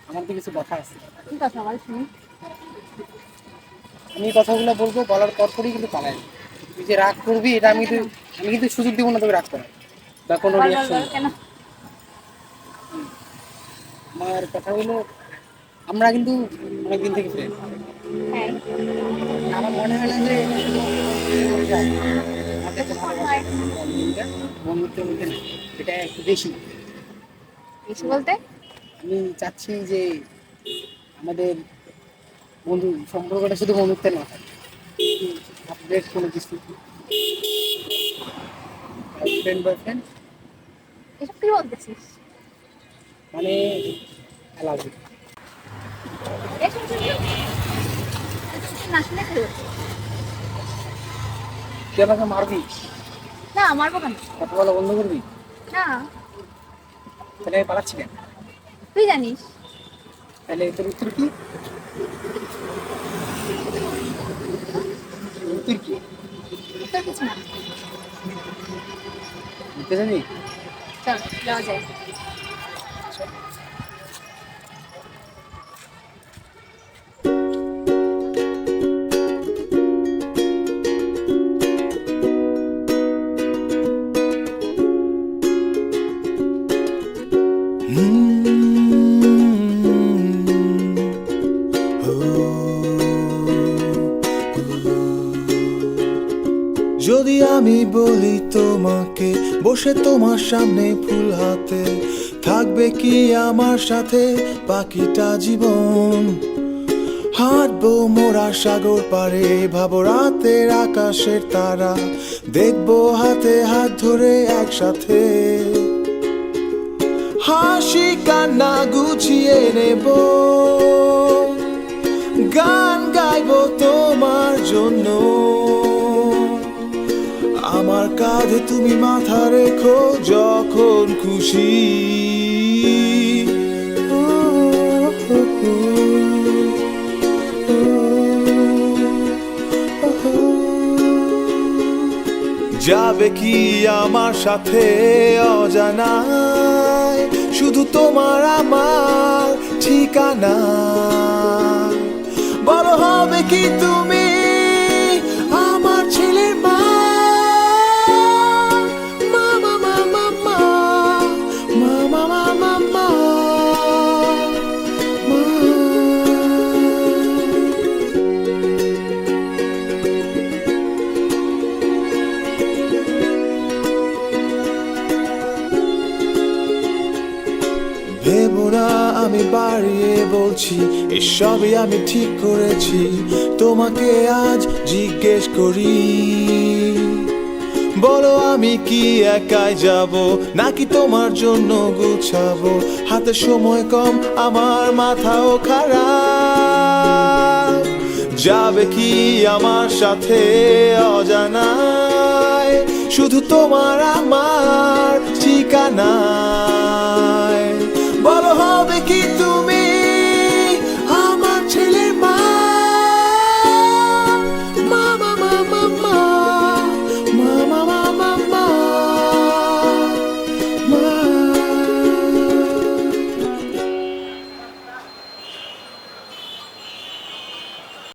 আমার তো কিছু কথা আছে। ঠিক আছে, আমার শুনি। আমি কথাগুলো বলবো, বলার পরপরই কিন্তু পালাই। তুই যে রাগ করবি এটা আমি কিন্তু সুযোগ দিব না তোকে রাগ করার বা কোনো রিয়াকশন। কেন? আমার কথা হলো, আমরা কিন্তু অনেকদিন থেকে ফ্রেন্ড। হ্যাঁ, আমার মনে হয় না যে বন্ধুত্বের মধ্যে না, এটা একটু বেশি। বেশি বলতে আমি চাচ্ছি যে আমাদের বন্ধু সম্পর্কটা শুধু বন্ধুত্বের না থাকে, আপডেট কোনো কিছু, ফ্রেন্ড বয়ফ্রেন্ড, এসব কি বলতেছিস? মানে আলাদা। না শুনে কি হচ্ছে? তুই আমাকে মারবি? না, মারবো কেন? কথা বলা বন্ধ করবি? না, তাহলে আমি পালাচ্ছি কেন? তুই জানিস। তাহলে তোর উত্তর কি? উত্তর কি? তোর কিছু না। বুঝতে জানি। চল যাওয়া যায়। যদি আমি বলি তোমাকে, বসে তোমার সামনে ফুল হাতে থাকবে কি আমার সাথে বাকিটা জীবন? হাঁটবো মোরা সাগর পারে, ভাবো রাতের আকাশের তারা, দেখবো হাতে হাত ধরে একসাথে, হাসি কান্না গুছিয়ে নেব, গান গাইবো তোমার জন্য। আমার কাঁধে তুমি মাথা রেখো যখন খুশি। যাবে কি আমার সাথে অজানায়, শুধু তোমার আমার ঠিকানা। বড় হবে কি তুমি আমার ছেলের মা? ভেবো না আমি বাড়িয়ে বলছি, এসবই আমি ঠিক করেছি। তোমাকে আজ জিজ্ঞেস করি, বলো আমি কি একাই যাব নাকি তোমার জন্য গুছাবো? হাতে সময় কম, আমার মাথাও খারাপ। যাবে কি আমার সাথে অজানায়, শুধু তোমার আমার ঠিকানায়। বলো হবে কি